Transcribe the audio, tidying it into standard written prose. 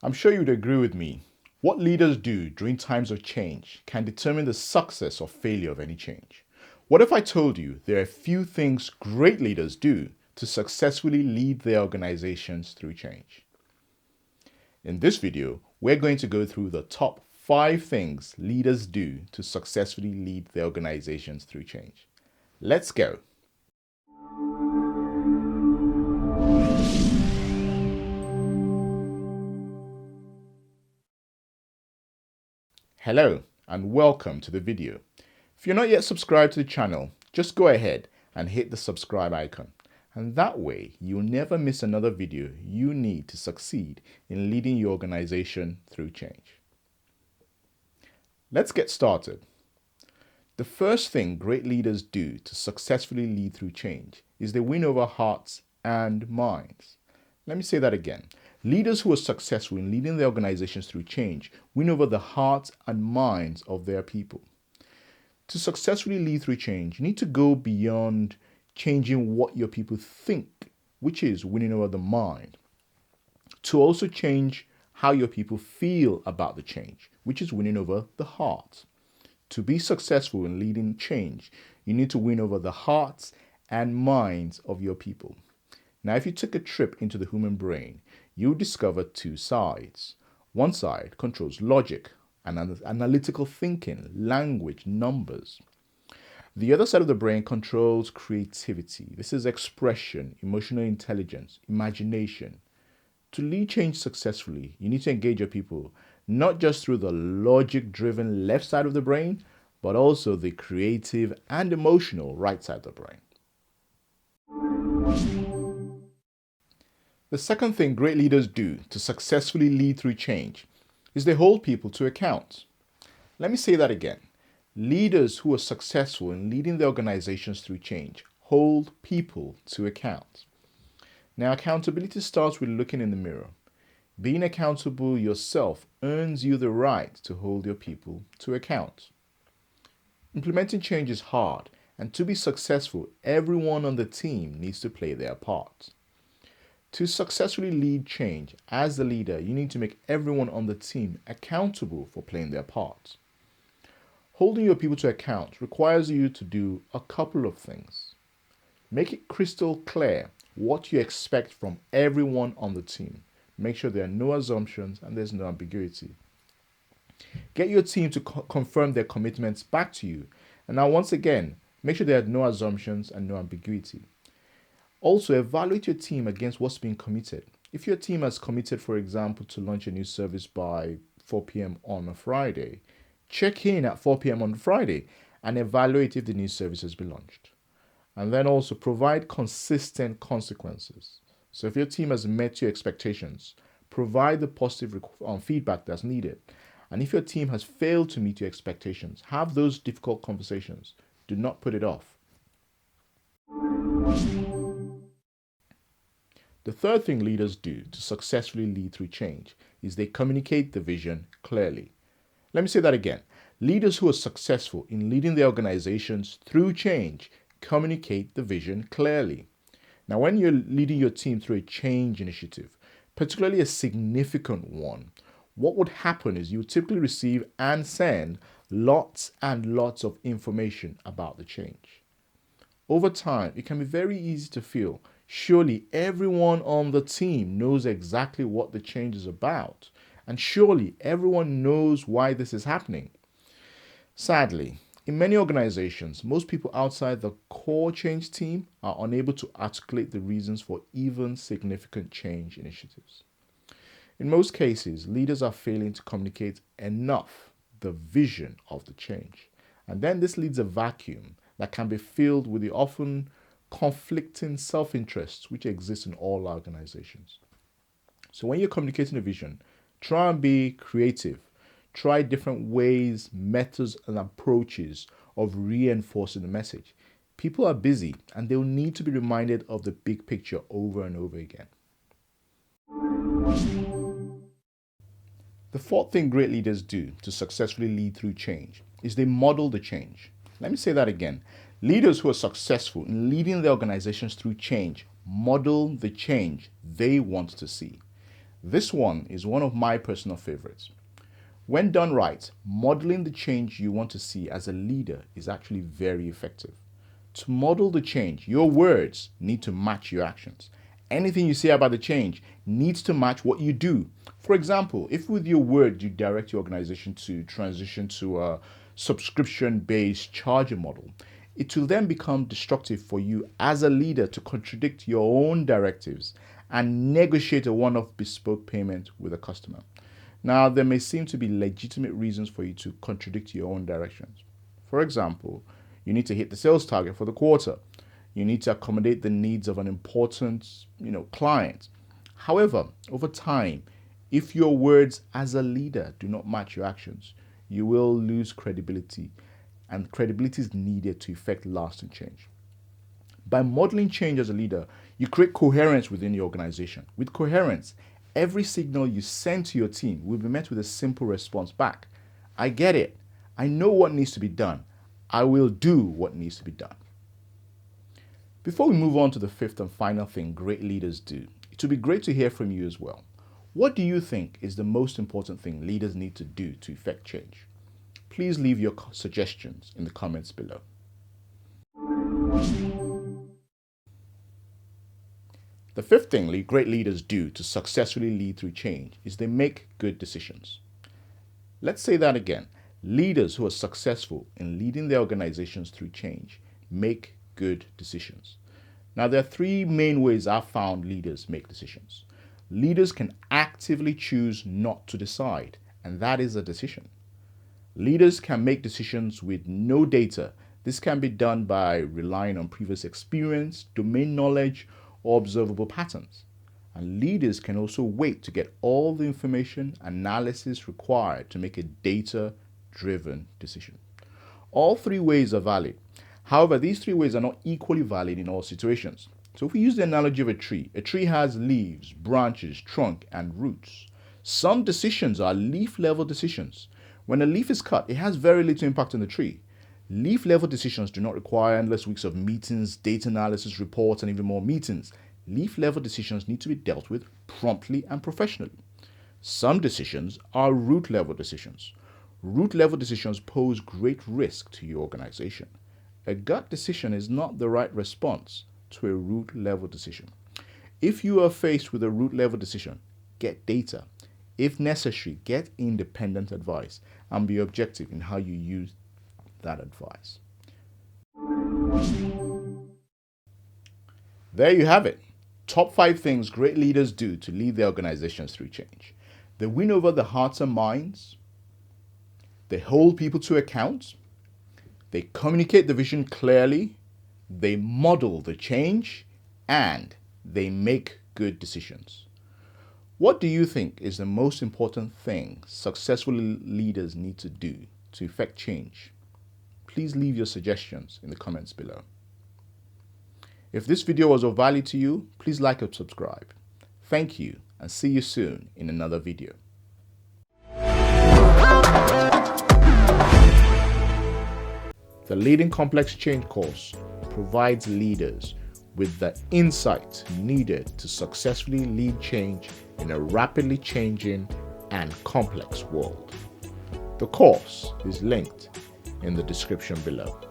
I'm sure you'd agree with me. What leaders do during times of change can determine the success or failure of any change. What if I told you there are a few things great leaders do to successfully lead their organizations through change? In this video, we're going to go through the top 5 things leaders do to successfully lead their organizations through change. Let's go. Hello and welcome to the video. If you're not yet subscribed to the channel, just go ahead and hit the subscribe icon. And that way, you'll never miss another video you need to succeed in leading your organization through change. Let's get started. The first thing great leaders do to successfully lead through change is they win over hearts and minds. Let me say that again. Leaders who are successful in leading their organizations through change win over the hearts and minds of their people. To successfully lead through change, you need to go beyond changing what your people think, which is winning over the mind, to also change how your people feel about the change, which is winning over the heart. To be successful in leading change, you need to win over the hearts and minds of your people. Now, if you took a trip into the human brain, you'll discover two sides. One side controls logic and analytical thinking, language, numbers. The other side of the brain controls creativity. This is expression, emotional intelligence, imagination. To lead change successfully, you need to engage your people not just through the logic-driven left side of the brain, but also the creative and emotional right side of the brain. The second thing great leaders do to successfully lead through change is they hold people to account. Let me say that again. Leaders who are successful in leading their organizations through change hold people to account. Now, accountability starts with looking in the mirror. Being accountable yourself earns you the right to hold your people to account. Implementing change is hard, and to be successful, everyone on the team needs to play their part. To successfully lead change, as the leader, you need to make everyone on the team accountable for playing their part. Holding your people to account requires you to do a couple of things. Make it crystal clear what you expect from everyone on the team. Make sure there are no assumptions and there's no ambiguity. Get your team to confirm their commitments back to you. And now, once again, make sure there are no assumptions and no ambiguity. Also, evaluate your team against what's being committed. If your team has committed, for example, to launch a new service by 4 p.m. on a Friday, check in at 4 p.m. on Friday and evaluate if the new service has been launched. And then also provide consistent consequences. So if your team has met your expectations, provide the positive feedback that's needed. And if your team has failed to meet your expectations, have those difficult conversations. Do not put it off. The third thing leaders do to successfully lead through change is they communicate the vision clearly. Let me say that again. Leaders who are successful in leading their organizations through change communicate the vision clearly. Now, when you're leading your team through a change initiative, particularly a significant one, what would happen is you typically receive and send lots and lots of information about the change. Over time, it can be very easy to feel surely everyone on the team knows exactly what the change is about, and surely everyone knows why this is happening. Sadly, in many organizations, most people outside the core change team are unable to articulate the reasons for even significant change initiatives. In most cases, leaders are failing to communicate enough the vision of the change, and then this leaves a vacuum that can be filled with the often conflicting self-interests which exist in all organizations. So when you're communicating a vision, try and be creative. Try different ways, methods, and approaches of reinforcing the message. People are busy and they'll need to be reminded of the big picture over and over again. The fourth thing great leaders do to successfully lead through change is they model the change. Let me say that again. Leaders who are successful in leading their organizations through change model the change they want to see. This one is one of my personal favorites. When done right, modeling the change you want to see as a leader is actually very effective. To model the change, your words need to match your actions. Anything you say about the change needs to match what you do. For example, if with your word you direct your organization to transition to a subscription-based charging model, it will then become destructive for you as a leader to contradict your own directives and negotiate a one-off bespoke payment with a customer. Now, there may seem to be legitimate reasons for you to contradict your own directions. For example, you need to hit the sales target for the quarter. You need to accommodate the needs of an important, client. However, over time, if your words as a leader do not match your actions, you will lose credibility, and credibility is needed to effect lasting change. By modeling change as a leader, you create coherence within your organization. With coherence, every signal you send to your team will be met with a simple response back. I get it. I know what needs to be done. I will do what needs to be done. Before we move on to the fifth and final thing great leaders do, it would be great to hear from you as well. What do you think is the most important thing leaders need to do to effect change? Please leave your suggestions in the comments below. The fifth thing great leaders do to successfully lead through change is they make good decisions. Let's say that again. Leaders who are successful in leading their organizations through change make good decisions. Now, there are three main ways I've found leaders make decisions. Leaders can actively choose not to decide, and that is a decision. Leaders can make decisions with no data. This can be done by relying on previous experience, domain knowledge, or observable patterns. And leaders can also wait to get all the information analysis required to make a data-driven decision. All three ways are valid. However, these three ways are not equally valid in all situations. So if we use the analogy of a tree has leaves, branches, trunk, and roots. Some decisions are leaf-level decisions. When a leaf is cut, it has very little impact on the tree. Leaf-level decisions do not require endless weeks of meetings, data analysis, reports, and even more meetings. Leaf-level decisions need to be dealt with promptly and professionally. Some decisions are root-level decisions. Root-level decisions pose great risk to your organization. A gut decision is not the right response to a root-level decision. If you are faced with a root-level decision, get data. If necessary, get independent advice and be objective in how you use that advice. There you have it. Top 5 things great leaders do to lead their organizations through change. They win over the hearts and minds. They hold people to account. They communicate the vision clearly. They model the change. And they make good decisions. What do you think is the most important thing successful leaders need to do to effect change? Please leave your suggestions in the comments below. If this video was of value to you, please like and subscribe. Thank you, and see you soon in another video. The Leading Complex Change course provides leaders with the insight needed to successfully lead change in a rapidly changing and complex world. The course is linked in the description below.